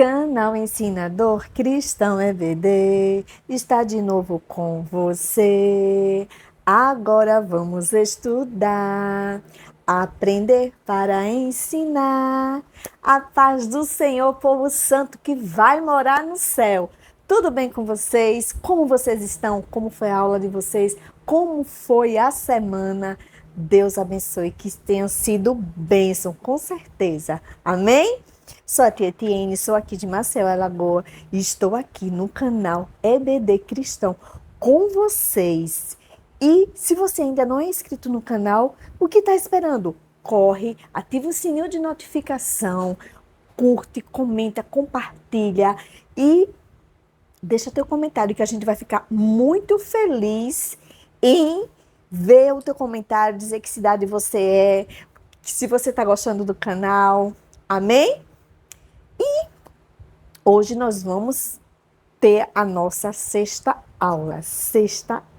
Canal Ensinador Cristão EBD está de novo com você. Agora vamos estudar, aprender para ensinar. A paz do Senhor, povo santo que vai morar no céu. Tudo bem com vocês? Como vocês estão? Como foi a aula de vocês? Como foi a semana? Deus abençoe, que tenham sido bênção, com certeza. Amém? Sou a tia Etienne, sou aqui de Maceió, Alagoas, e estou aqui no canal EBD Cristão com vocês. E se você ainda não é inscrito no canal, o que está esperando? Corre, ativa o sininho de notificação, curte, comenta, compartilha e deixa teu comentário que a gente vai ficar muito feliz em ver o teu comentário, dizer que cidade você é, se você está gostando do canal. Amém? Hoje nós vamos ter a nossa sexta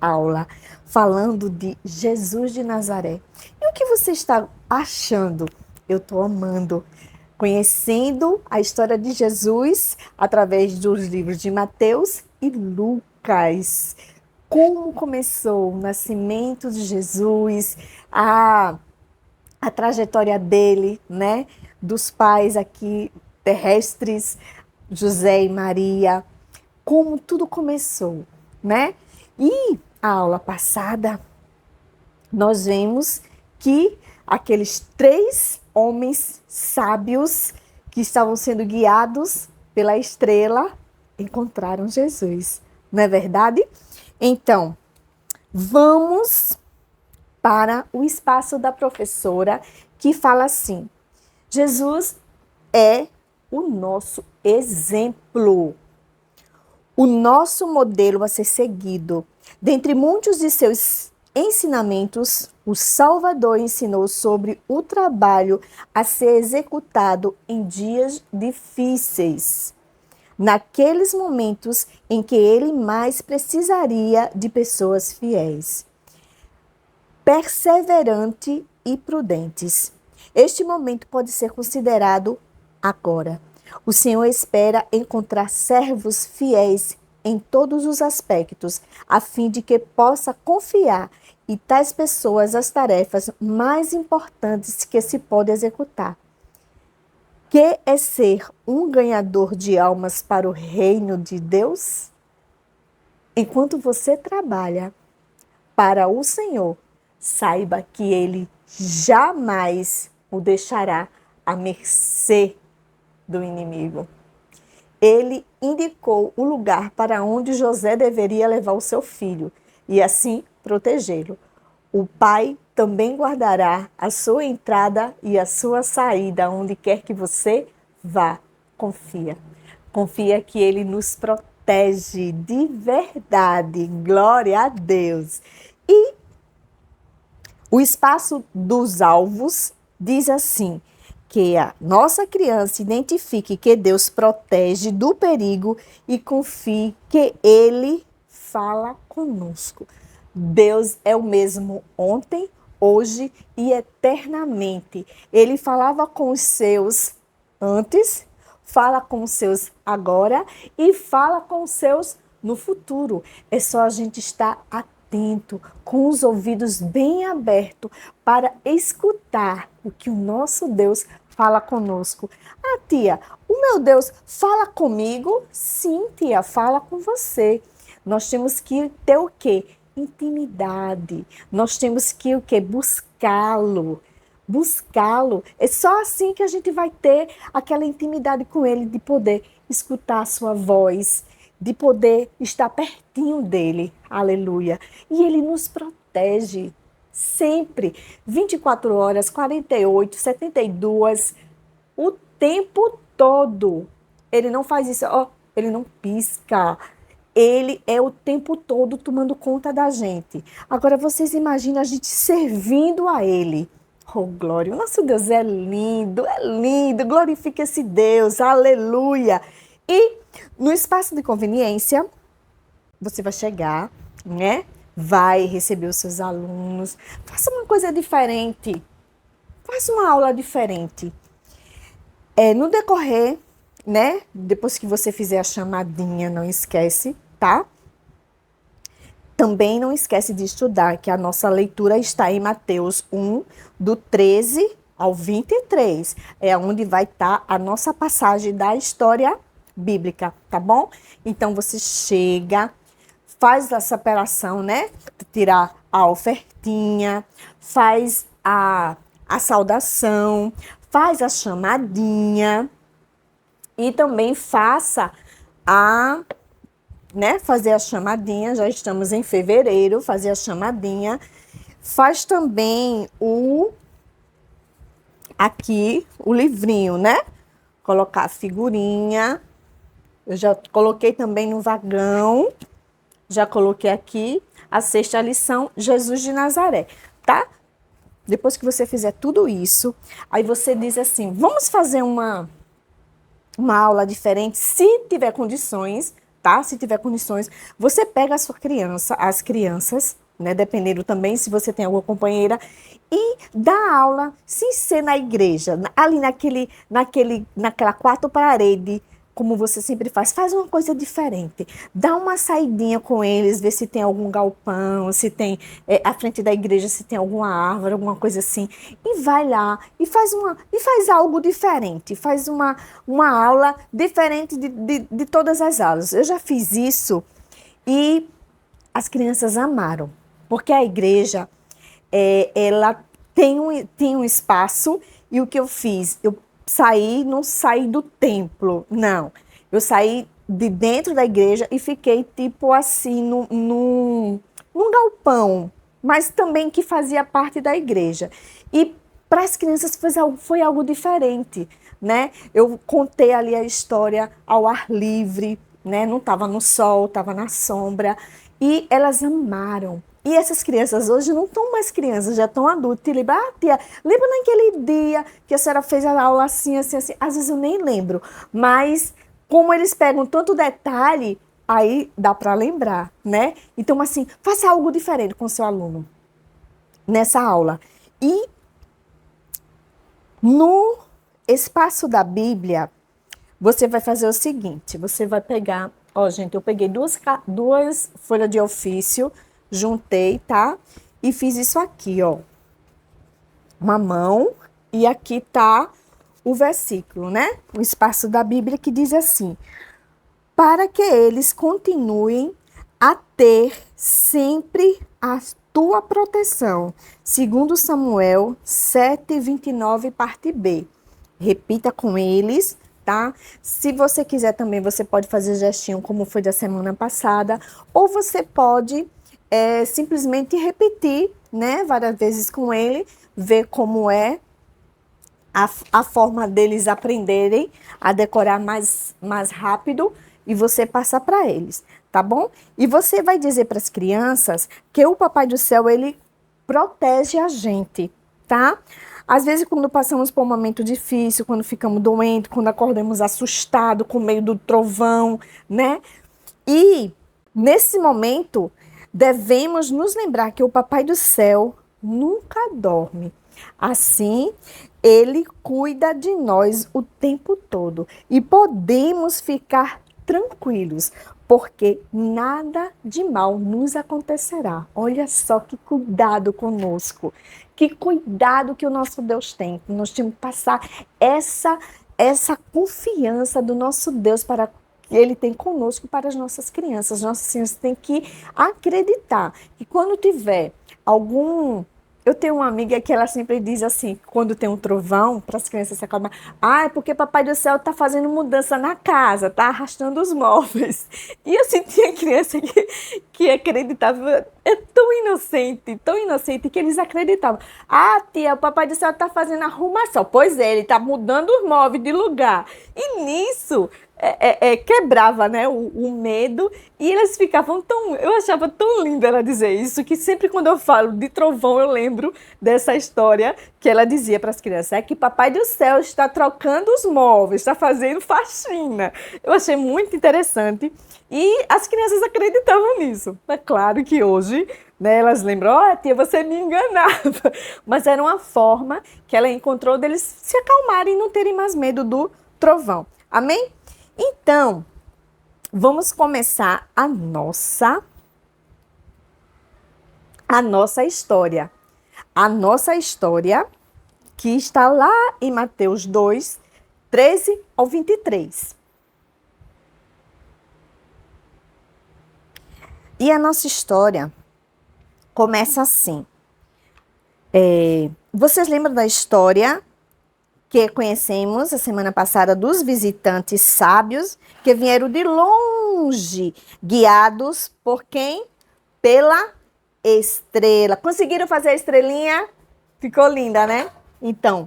aula, falando de Jesus de Nazaré. E o que você está achando? Eu estou amando, conhecendo a história de Jesus através dos livros de Mateus e Lucas. Como começou o nascimento de Jesus, a trajetória dele, né? Dos pais aqui terrestres, José e Maria, como tudo começou, né? E a aula passada, nós vimos que aqueles 3 homens sábios que estavam sendo guiados pela estrela encontraram Jesus, não é verdade? Então, vamos para o espaço da professora que fala assim: Jesus é o nosso exemplo, o nosso modelo a ser seguido. Dentre muitos de seus ensinamentos, o Salvador ensinou sobre o trabalho a ser executado em dias difíceis, naqueles momentos em que ele mais precisaria de pessoas fiéis, perseverantes e prudentes. Este momento pode ser considerado agora. O Senhor espera encontrar servos fiéis em todos os aspectos, a fim de que possa confiar em tais pessoas as tarefas mais importantes que se pode executar, que é ser um ganhador de almas para o reino de Deus. Enquanto você trabalha para o Senhor, saiba que Ele jamais o deixará à mercê do inimigo. Ele indicou o lugar para onde José deveria levar o seu filho e assim protegê-lo. O Pai também guardará a sua entrada e a sua saída, onde quer que você vá. Confia. Confia que Ele nos protege de verdade. Glória a Deus. E o espaço dos alvos diz assim: que a nossa criança identifique que Deus protege do perigo e confie que Ele fala conosco. Deus é o mesmo ontem, hoje e eternamente. Ele falava com os seus antes, fala com os seus agora e fala com os seus no futuro. É só a gente estar atento, com os ouvidos bem abertos para escutar o que o nosso Deus fala conosco. Ah, tia, o meu Deus fala comigo? Sim, tia, fala com você. Nós temos que ter o quê? Intimidade. Nós temos que o quê? Buscá-lo. Buscá-lo. É só assim que a gente vai ter aquela intimidade com ele, de poder escutar a sua voz, de poder estar pertinho dele. Aleluia. E ele nos protege sempre, 24 horas, 48, 72, o tempo todo. Ele não faz isso, ele não pisca. Ele é o tempo todo tomando conta da gente. Agora vocês imaginam a gente servindo a ele. Oh, glória, o nosso Deus é lindo, glorifica esse Deus, aleluia. E no espaço de conveniência, você vai chegar, né? Vai receber os seus alunos, faça uma coisa diferente, faça uma aula diferente. No decorrer né? Depois que você fizer a chamadinha, não esquece, tá? Também não esquece de estudar, que a nossa leitura está em Mateus 1, do 13 ao 23. É onde vai estar a nossa passagem da história bíblica, tá bom? Então você chega, faz a separação, né? Tirar a ofertinha, faz a saudação, faz a chamadinha e também faça a, né, fazer a chamadinha, já estamos em fevereiro, fazer a chamadinha. Faz também aqui o livrinho, né? Colocar a figurinha. Eu já coloquei também no vagão. Já coloquei aqui a sexta lição, Jesus de Nazaré, tá? Depois que você fizer tudo isso, aí você diz assim, vamos fazer uma aula diferente, se tiver condições, tá? Se tiver condições, você pega a sua criança, as crianças, né? Dependendo também se você tem alguma companheira, e dá aula, sem ser na igreja, ali naquela quarta parede, como você sempre faz uma coisa diferente. Dá uma saidinha com eles, vê se tem algum galpão, se tem à frente da igreja, se tem alguma árvore, alguma coisa assim. E vai lá e faz algo diferente. Faz uma aula diferente de todas as aulas. Eu já fiz isso e as crianças amaram. Porque a igreja, ela tem um espaço e o que eu fiz? Eu não saí do templo, não. Eu saí de dentro da igreja e fiquei tipo assim num galpão, mas também que fazia parte da igreja. E para as crianças foi algo diferente, né? Eu contei ali a história ao ar livre, né? Não estava no sol, estava na sombra. E elas amaram. E essas crianças hoje não estão mais crianças, já estão adultas. E lembra, tia, lembra naquele dia que a senhora fez a aula assim, assim, assim? Às vezes eu nem lembro, mas como eles pegam tanto detalhe, aí dá para lembrar, né? Então, assim, faça algo diferente com o seu aluno nessa aula. E no espaço da Bíblia, você vai fazer o seguinte, você vai pegar, ó, gente, eu peguei duas folhas de ofício, juntei, tá? E fiz isso aqui, ó. Uma mão e aqui tá o versículo, né? O espaço da Bíblia que diz assim: para que eles continuem a ter sempre a tua proteção. Segundo Samuel 7:29, parte B. Repita com eles, tá? Se você quiser também, você pode fazer gestinho como foi da semana passada, ou você pode simplesmente repetir, né, várias vezes com ele, ver como é a forma deles aprenderem a decorar mais rápido e você passar para eles, tá bom? E você vai dizer para as crianças que o Papai do Céu, ele protege a gente, tá? Às vezes, quando passamos por um momento difícil, quando ficamos doentes, quando acordamos assustados com medo do trovão, né? E nesse momento, devemos nos lembrar que o Papai do Céu nunca dorme. Assim, ele cuida de nós o tempo todo e podemos ficar tranquilos, porque nada de mal nos acontecerá. Olha só que cuidado conosco, que cuidado que o nosso Deus tem. Nós temos que passar essa confiança do nosso Deus para que Ele tem conosco para as nossas crianças. Nossas crianças têm que acreditar que quando tiver algum... Eu tenho uma amiga que ela sempre diz assim, quando tem um trovão, para as crianças se acalmar, é porque Papai do Céu está fazendo mudança na casa, está arrastando os móveis. E assim, tinha criança que acreditava, tão inocente, que eles acreditavam. Ah, tia, o Papai do Céu está fazendo arrumação. Pois é, ele está mudando os móveis de lugar. E nisso... quebrava, né, o medo, e elas ficavam eu achava tão lindo ela dizer isso, que sempre quando eu falo de trovão eu lembro dessa história que ela dizia para as crianças, que Papai do Céu está trocando os móveis, está fazendo faxina. Eu achei muito interessante e as crianças acreditavam nisso. É claro que hoje, né, elas lembram, tia, você me enganava, mas era uma forma que ela encontrou deles se acalmarem e não terem mais medo do trovão. Amém? Então, vamos começar a nossa história. A nossa história que está lá em Mateus 2, 13 ao 23. E a nossa história começa assim. Vocês lembram da história que conhecemos a semana passada dos visitantes sábios que vieram de longe, guiados por quem? Pela estrela. Conseguiram fazer a estrelinha? Ficou linda, né? Então,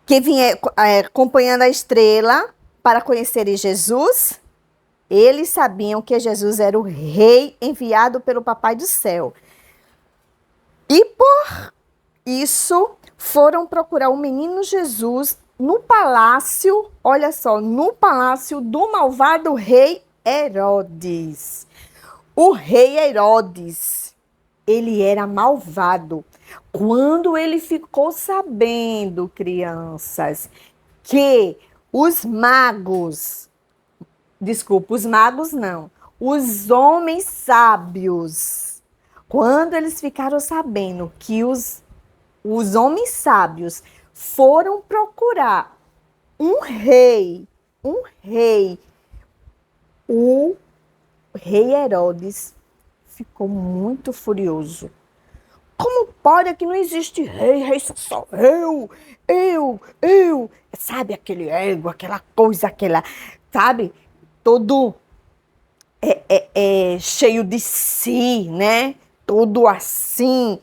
que vinha acompanhando a estrela para conhecerem Jesus, eles sabiam que Jesus era o rei enviado pelo Papai do Céu. E por isso foram procurar o menino Jesus no palácio, olha só, no palácio do malvado rei Herodes. O rei Herodes, ele era malvado. Quando ele ficou sabendo, crianças, que os magos não, os homens sábios, quando eles ficaram sabendo que os homens sábios foram procurar um rei, o rei Herodes ficou muito furioso. Como pode que não existe rei? Rei sou eu. Sabe aquele ego, aquela coisa, sabe? Todo cheio de si, né? Todo assim.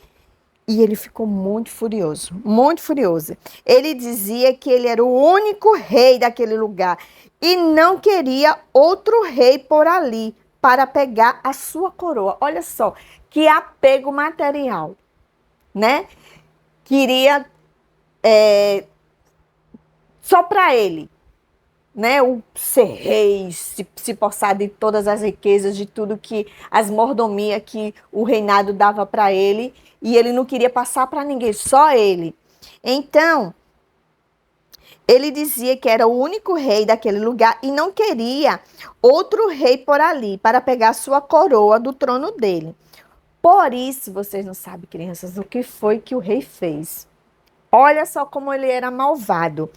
E ele ficou muito furioso, muito furioso. Ele dizia que ele era o único rei daquele lugar e não queria outro rei por ali para pegar a sua coroa. Olha só, que apego material, né? Queria só para ele, né? O ser rei, se possar de todas as riquezas, de tudo que as mordomias que o reinado dava para ele, e ele não queria passar para ninguém, só ele. Então, ele dizia que era o único rei daquele lugar e não queria outro rei por ali para pegar sua coroa do trono dele. Por isso, vocês não sabem, crianças, o que foi que o rei fez. Olha só como ele era malvado.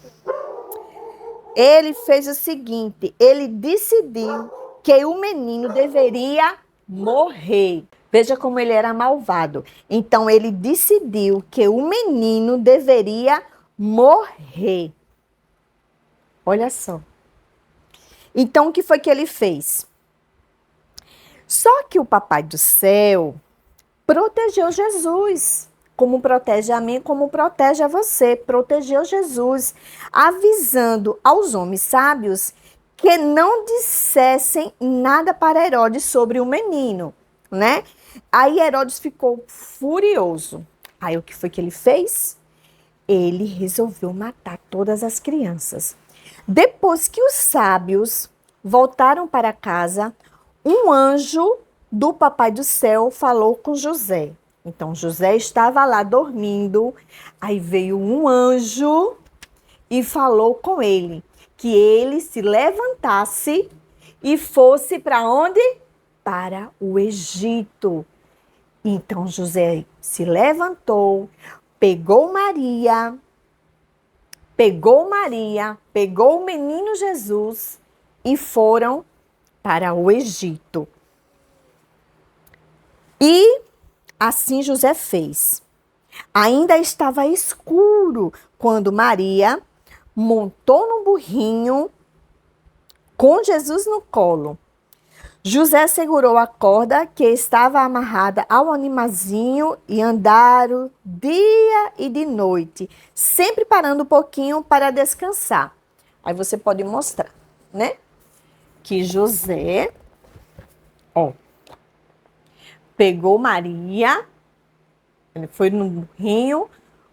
Ele fez o seguinte, ele decidiu que o menino deveria morrer. Veja como ele era malvado. Então, ele decidiu que o menino deveria morrer. Olha só. Então, o que foi que ele fez? Só que o Papai do Céu protegeu Jesus, como protege a mim, como protege a você. Protegeu Jesus, avisando aos homens sábios que não dissessem nada para Herodes sobre o menino, né? Aí Herodes ficou furioso. Aí o que foi que ele fez? Ele resolveu matar todas as crianças. Depois que os sábios voltaram para casa, um anjo do Papai do Céu falou com José. Então José estava lá dormindo, aí veio um anjo e falou com ele que ele se levantasse e fosse para onde? Para o Egito. Então José se levantou, pegou Maria, pegou o menino Jesus e foram para o Egito. E assim José fez. Ainda estava escuro quando Maria montou no burrinho com Jesus no colo. José segurou a corda que estava amarrada ao animalzinho e andaram dia e de noite, sempre parando um pouquinho para descansar. Aí você pode mostrar, né? Que José, pegou Maria, ele foi no burrinho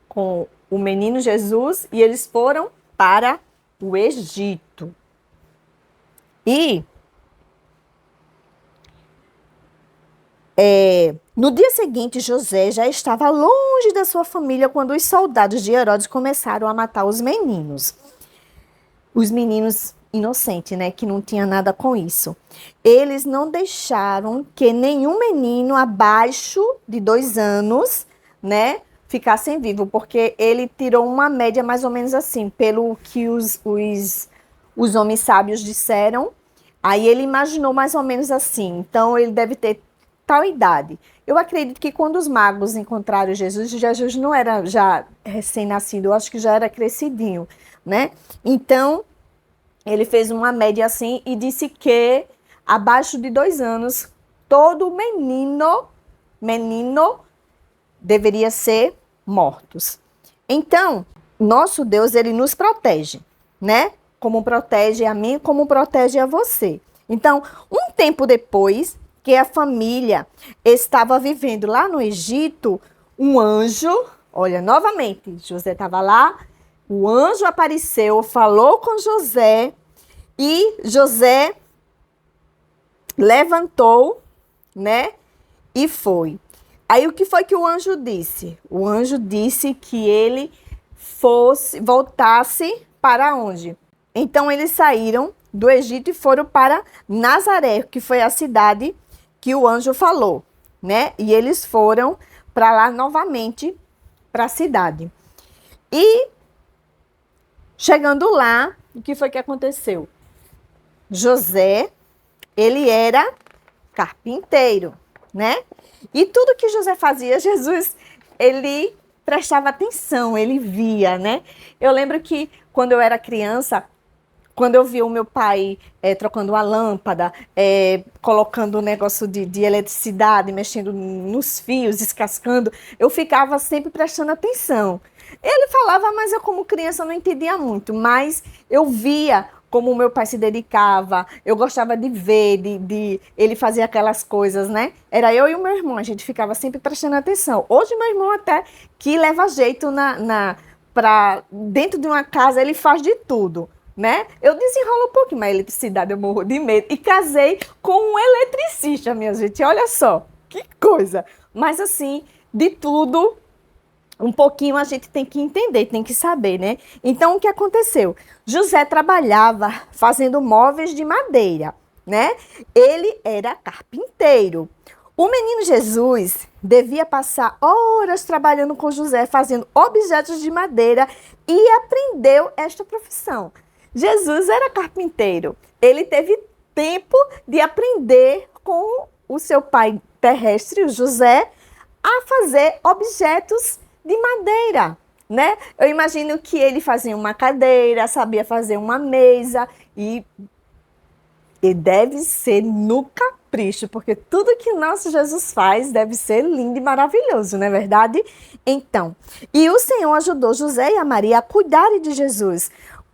com o menino Jesus e eles foram para o Egito. E No dia seguinte, José já estava longe da sua família quando os soldados de Herodes começaram a matar os meninos. Os meninos inocentes, né, que não tinha nada com isso. Eles não deixaram que nenhum menino abaixo de 2 anos, né, ficassem vivo, porque ele tirou uma média mais ou menos assim, pelo que os homens sábios disseram. Aí ele imaginou mais ou menos assim. Então ele deve ter tal idade. Eu acredito que quando os magos encontraram Jesus, Jesus não era já recém-nascido, eu acho que já era crescidinho, né? Então, ele fez uma média assim e disse que abaixo de 2 anos, todo menino deveria ser mortos. Então, nosso Deus, ele nos protege, né? Como protege a mim, como protege a você. Então, um tempo depois que a família estava vivendo lá no Egito, um anjo, olha, novamente, José estava lá, o anjo apareceu, falou com José e José levantou, né? E foi. Aí o que foi que o anjo disse? O anjo disse que ele voltasse para onde? Então eles saíram do Egito e foram para Nazaré, que foi a cidade que o anjo falou, né? E eles foram para lá novamente, para a cidade. E chegando lá, o que foi que aconteceu? José, ele era carpinteiro, né? E tudo que José fazia, Jesus, ele prestava atenção, ele via, né? Eu lembro que quando eu era criança, quando eu vi o meu pai trocando a lâmpada, colocando um negócio de eletricidade, mexendo nos fios, descascando, eu ficava sempre prestando atenção. Ele falava, mas eu como criança não entendia muito, mas eu via como o meu pai se dedicava, eu gostava de ver, de ele fazer aquelas coisas, né? Era eu e o meu irmão, a gente ficava sempre prestando atenção. Hoje meu irmão até que leva jeito dentro de uma casa, ele faz de tudo, né? Eu desenrolo um pouquinho, mas eletricidade eu morro de medo. E casei com um eletricista, minha gente, olha só, que coisa. Mas assim, de tudo um pouquinho a gente tem que entender, tem que saber, né? Então, o que aconteceu? José trabalhava fazendo móveis de madeira, né? Ele era carpinteiro. O menino Jesus devia passar horas trabalhando com José, fazendo objetos de madeira e aprendeu esta profissão. Jesus era carpinteiro. Ele teve tempo de aprender com o seu pai terrestre, o José, a fazer objetos de madeira, né? Eu imagino que ele fazia uma cadeira, sabia fazer uma mesa e deve ser no capricho, porque tudo que nosso Jesus faz deve ser lindo e maravilhoso, não é verdade? Então, e o Senhor ajudou José e a Maria a cuidarem de Jesus.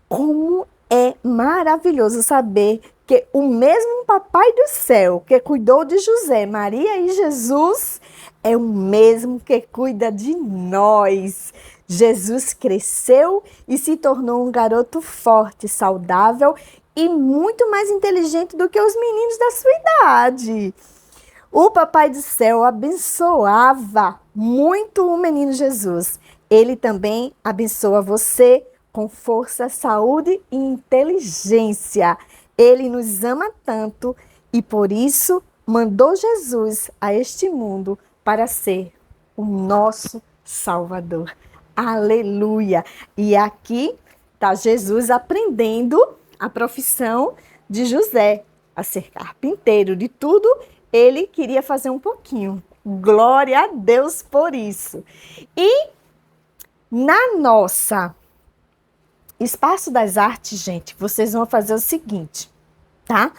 Como é maravilhoso saber que o mesmo Papai do Céu que cuidou de José, Maria e Jesus é o mesmo que cuida de nós. Jesus cresceu e se tornou um garoto forte, saudável e muito mais inteligente do que os meninos da sua idade. O Papai do Céu abençoava muito o menino Jesus. Ele também abençoa você com força, saúde e inteligência. Ele nos ama tanto e por isso mandou Jesus a este mundo para ser o nosso Salvador. Aleluia! E aqui está Jesus aprendendo a profissão de José, a ser carpinteiro. De tudo, ele queria fazer um pouquinho. Glória a Deus por isso. E na nossa Espaço das Artes, gente, vocês vão fazer o seguinte, tá?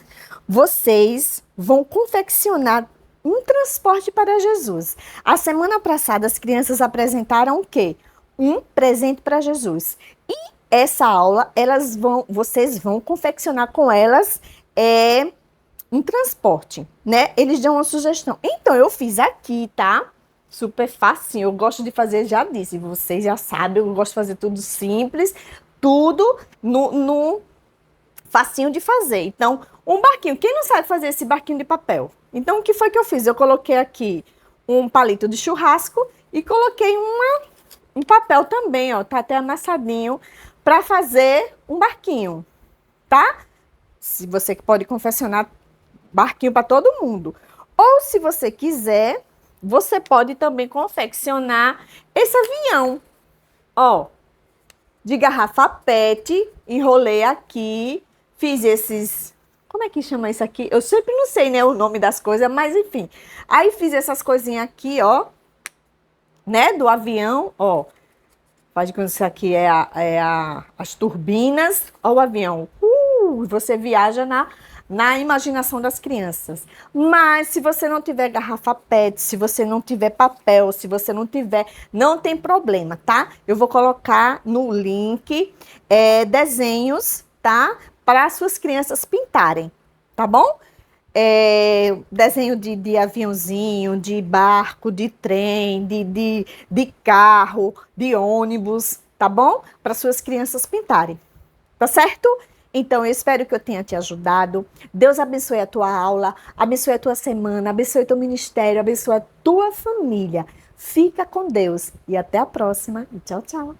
Vocês vão confeccionar um transporte para Jesus. A semana passada, as crianças apresentaram o quê? Um presente para Jesus. E essa aula, vocês vão confeccionar com elas um transporte, né? Eles dão uma sugestão. Então, eu fiz aqui, tá? Super facinho. Eu gosto de fazer, já disse, vocês já sabem, eu gosto de fazer tudo simples, tudo no facinho de fazer. Então, um barquinho. Quem não sabe fazer esse barquinho de papel? Então, o que foi que eu fiz? Eu coloquei aqui um palito de churrasco e coloquei um papel também, ó, tá até amassadinho, para fazer um barquinho, tá? Se você pode confeccionar barquinho para todo mundo. Ou se você quiser, você pode também confeccionar esse avião, ó, de garrafa PET, enrolei aqui, fiz esses. Como é que chama isso aqui? Eu sempre não sei, né, o nome das coisas, mas enfim. Aí fiz essas coisinhas aqui, ó, né, do avião, ó. Faz com que isso aqui as turbinas, ó, o avião. Você viaja na imaginação das crianças. Mas se você não tiver garrafa PET, se você não tiver papel, se você não tiver, não tem problema, tá? Eu vou colocar no link desenhos, tá? Para as suas crianças pintarem, tá bom? Desenho de aviãozinho, de barco, de trem, de carro, de ônibus, tá bom? Para suas crianças pintarem, tá certo? Então, eu espero que eu tenha te ajudado. Deus abençoe a tua aula, abençoe a tua semana, abençoe o teu ministério, abençoe a tua família. Fica com Deus e até a próxima. E tchau, tchau.